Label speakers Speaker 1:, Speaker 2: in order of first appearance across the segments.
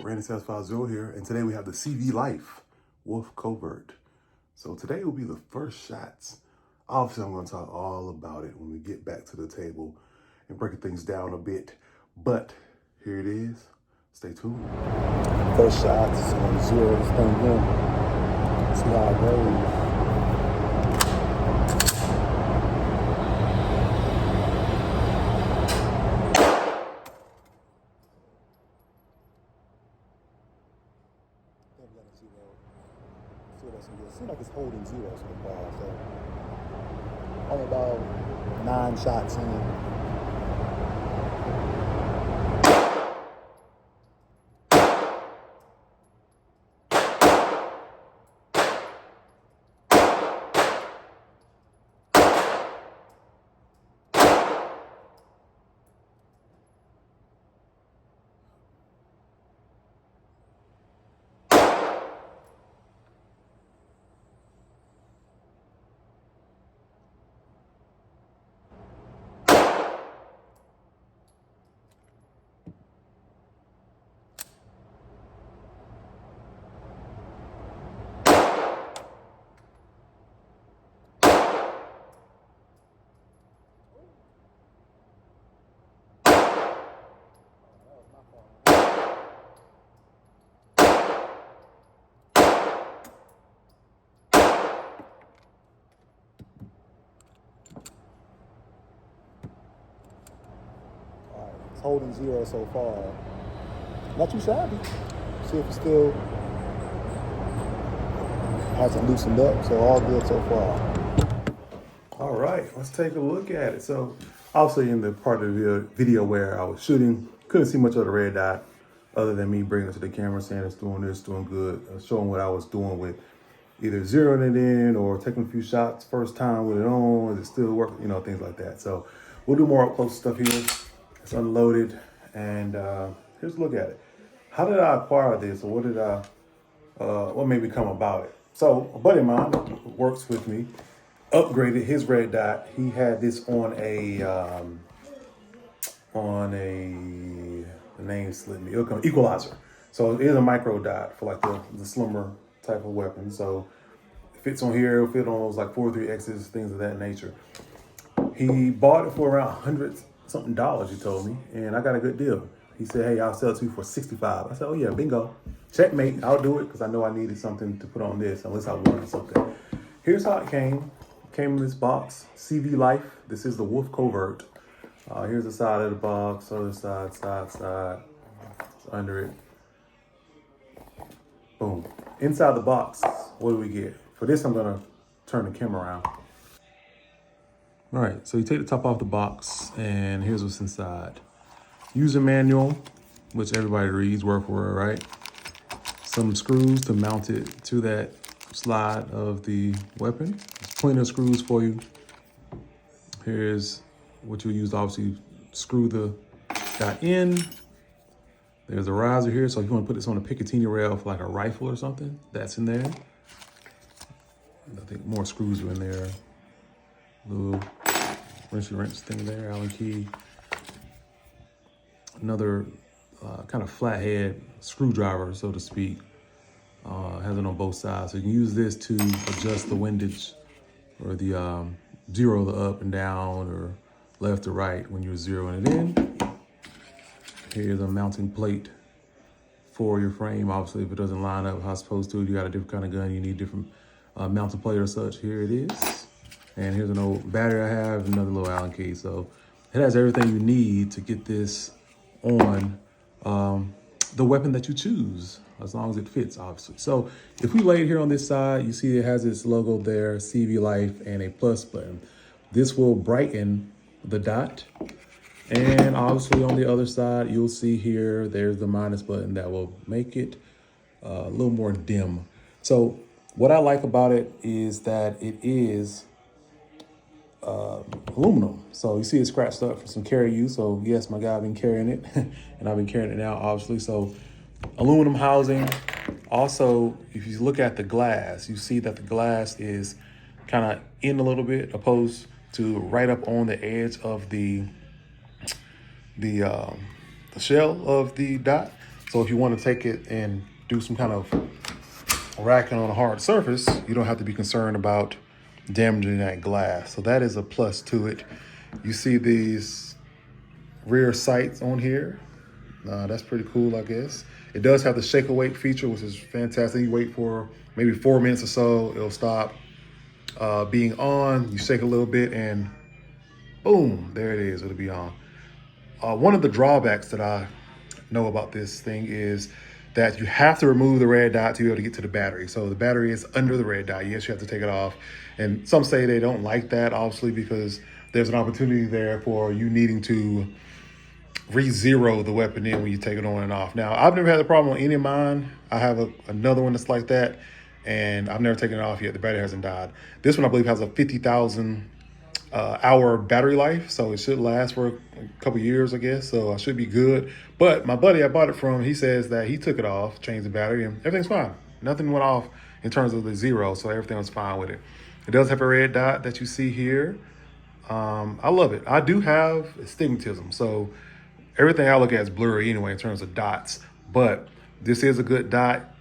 Speaker 1: Brandon 750 here, and today we have the CVLife Wolf Covert. So today will be the first shots. Obviously, I'm going to talk all about it when we get back to the table and breaking things down a bit. But here it is. Stay tuned.
Speaker 2: First shots on zero this thing in. See how it goes. It seems like it's holding zero so far, so only about 9 shots in. It's holding zero so far. Not too shabby. See if it still hasn't loosened up. So all good so far.
Speaker 1: All right, let's take a look at it. So obviously in the part of the video where I was shooting, couldn't see much of the red dot other than me bringing it to the camera saying it's doing this, doing good, showing what I was doing with either zeroing it in or taking a few shots first time with it on, is it still working, things like that. So we'll do more up close stuff here. It's unloaded, and here's a look at it. How did I acquire this, or what made me come about it? So a buddy of mine who works with me upgraded his red dot. He had this on the name slipped me, equalizer. So it is a micro dot for like the slimmer type of weapon. So it fits on here, it'll fit on those like 403Xs, things of that nature. He bought it for around $100 something, he told me, and I got a good deal. He said, hey, I'll sell it to you for $65. I said, oh yeah, bingo. Checkmate, I'll do it because I know I needed something to put on this, unless I wanted something. Here's how it came. Came in this box, CVLife. This is the Wolf Covert. Here's the side of the box, other side, it's under it. Boom. Inside the box, what do we get? For this, I'm gonna turn the camera around. All right, so you take the top off the box, and here's what's inside. User manual, which everybody reads word for word, right? Some screws to mount it to that slide of the weapon. There's plenty of screws for you. Here's what you'll use to obviously screw the dot in. There's a riser here, so if you want to put this on a Picatinny rail for like a rifle or something, that's in there. I think more screws are in there. Little wrench thing there, Allen key. Another kind of flathead screwdriver, so to speak. Has it on both sides. So you can use this to adjust the windage or the zero the up and down or left or right when you're zeroing it in. Here's a mounting plate for your frame. Obviously, if it doesn't line up how it's supposed to, you got a different kind of gun, you need different mounting plate or such. Here it is. And here's an old battery I have, another little Allen key. So it has everything you need to get this on the weapon that you choose, as long as it fits, obviously. So if we lay it here on this side, you see it has its logo there, CVLife, and a plus button. This will brighten the dot. And obviously on the other side, you'll see here, there's the minus button that will make it a little more dim. So what I like about it is that it is aluminum. So you see it's scratched up for some carry use. So yes, my guy, I've been carrying it and I've been carrying it now, obviously. So aluminum housing. Also, if you look at the glass, you see that the glass is kind of in a little bit opposed to right up on the edge of the shell of the dot. So if you want to take it and do some kind of racking on a hard surface, you don't have to be concerned about damaging that glass. So that is a plus to it. You see these rear sights on here. That's pretty cool, I guess. It does have the shake awake feature, which is fantastic. You wait for maybe 4 minutes or so, it'll stop being on. You shake a little bit and boom, there it is, it'll be on. One of the drawbacks that I know about this thing is that you have to remove the red dot to be able to get to the battery. So the battery is under the red dot. Yes, you have to take it off. And some say they don't like that, obviously, because there's an opportunity there for you needing to re-zero the weapon in when you take it on and off. Now, I've never had a problem on any of mine. I have another one that's like that, and I've never taken it off yet. The battery hasn't died. This one, I believe, has a 50,000 hour battery life, so it should last for a couple years, I guess. So I should be good. But my buddy I bought it from, he says that he took it off, changed the battery, and everything's fine. Nothing went off in terms of the zero, so everything was fine with it. It does have a red dot that you see here. I love it. I do have astigmatism, so everything I look at is blurry anyway in terms of dots. But this is a good dot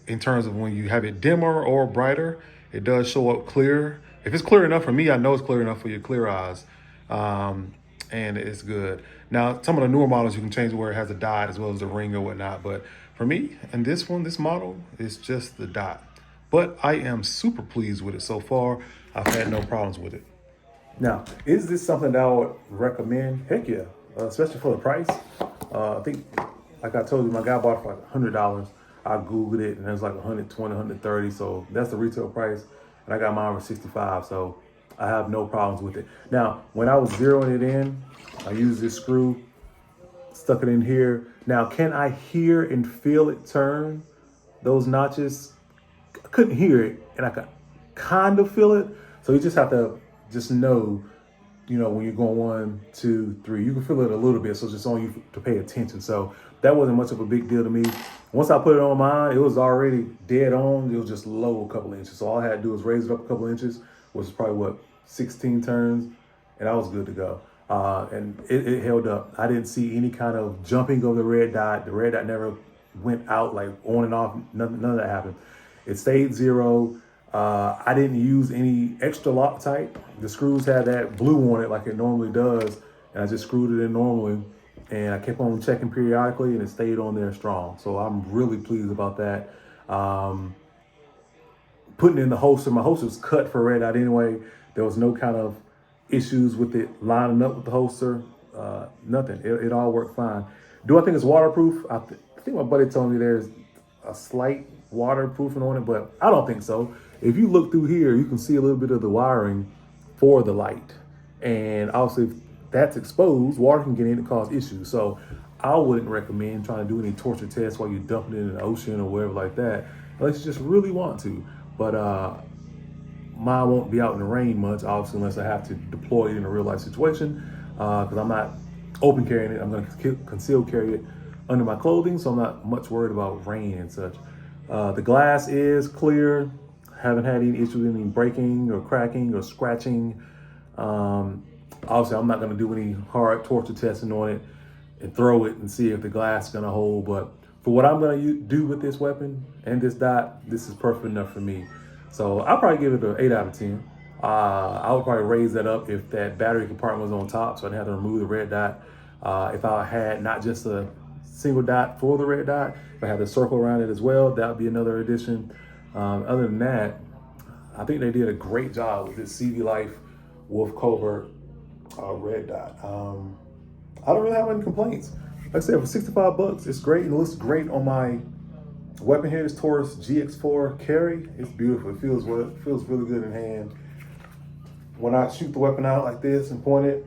Speaker 1: in terms of when you have it dimmer or brighter, it does show up clear. If it's clear enough for me, I know it's clear enough for your clear eyes. And it's good. Now, some of the newer models, you can change where it has a dot as well as the ring or whatnot. But for me, and this one, this model, is just the dot. But I am super pleased with it so far. I've had no problems with it. Now, is this something that I would recommend? Heck yeah, especially for the price. I think, like I told you, my guy bought it for like $100. I Googled it and it was like 120, 130. So that's the retail price. And I got mine for 65. So I have no problems with it. Now, when I was zeroing it in, I used this screw, stuck it in here. Now, can I hear and feel it turn those notches? I couldn't hear it, and I could kind of feel it. So you just have to just know, when you're going 1, 2, 3, you can feel it a little bit. So it's just on you to pay attention. So that wasn't much of a big deal to me. Once I put it on mine, it was already dead on. It was just low a couple inches. So all I had to do was raise it up a couple inches, which is probably 16 turns, and I was good to go. And it held up. I didn't see any kind of jumping of the red dot. The red dot never went out like on and off. None of that happened. It stayed zero. I didn't use any extra Loctite. The screws had that blue on it like it normally does, and I just screwed it in normally. And I kept on checking periodically, and it stayed on there strong. So I'm really pleased about that. Putting in the holster, my holster was cut for red dot anyway. There was no kind of issues with it lining up with the holster. Nothing. It all worked fine. Do I think it's waterproof? I think my buddy told me there's a slight waterproofing on it, but I don't think so. If you look through here, you can see a little bit of the wiring for the light. And obviously, if that's exposed, water can get in and cause issues. So I wouldn't recommend trying to do any torture tests while you're dumping it in the ocean or wherever like that, unless you just really want to. But mine won't be out in the rain much, obviously, unless I have to deploy it in a real life situation, because I'm not open carrying it. I'm going to conceal carry it under my clothing, so I'm not much worried about rain and such. The glass is clear. Haven't had any issues with any breaking or cracking or scratching. Obviously, I'm not going to do any hard torture testing on it and throw it and see if the glass is going to hold. But for what I'm going to do with this weapon and this dot, this is perfect enough for me. So I'll probably give it an 8 out of 10. I would probably raise that up if that battery compartment was on top, so I didn't have to remove the red dot. If I had not just a single dot for the red dot, if I had the circle around it as well, that would be another addition. Other than that, I think they did a great job with this CVLife Wolf Covert red dot. I don't really have any complaints. Like I said, for 65 bucks, it's great. It looks great on my weapon here. This Taurus GX4 carry. It's beautiful. It feels really good in hand. When I shoot the weapon out like this and point it,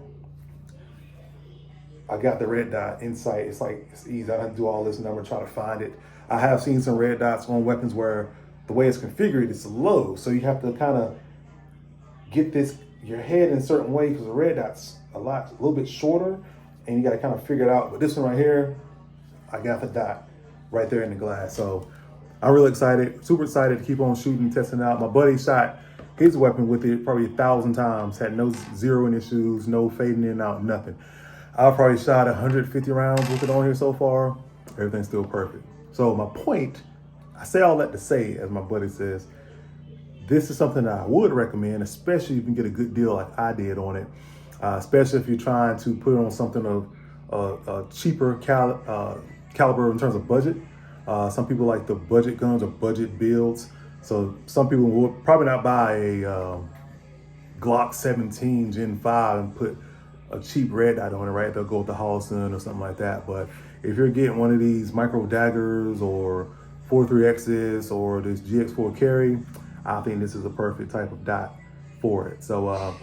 Speaker 1: I got the red dot in sight. It's easy. I don't have to do all this and I'm gonna try to find it. I have seen some red dots on weapons where the way it's configured, it's low. So you have to kind of get your head in a certain way because the red dot's a little bit shorter and you got to kind of figure it out. But this one right here, I got the dot right there in the glass. So I'm really excited, super excited to keep on shooting, testing it out. My buddy shot his weapon with it probably 1,000 times, had no zeroing issues, no fading in and out, nothing. I've probably shot 150 rounds with it on here so far. Everything's still perfect. So my point, I say all that to say, as my buddy says, this is something that I would recommend, especially if you can get a good deal like I did on it, especially if you're trying to put on something of a cheaper caliber in terms of budget. Some people like the budget guns or budget builds. So some people would probably not buy a Glock 17 Gen 5 and put a cheap red dot on it, right? They'll go with the Holston or something like that. But if you're getting one of these micro daggers or 43Xs or this GX4 carry, I think this is a perfect type of dot for it. So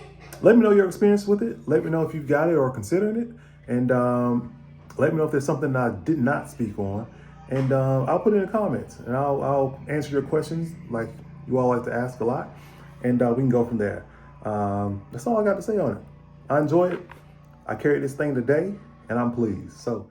Speaker 1: let me know your experience with it. Let me know if you've got it or considering it. And let me know if there's something I did not speak on. And I'll put it in the comments and I'll answer your questions like you all like to ask a lot. And we can go from there. That's all I got to say on it. I enjoyed it. I carried this thing today and I'm pleased. So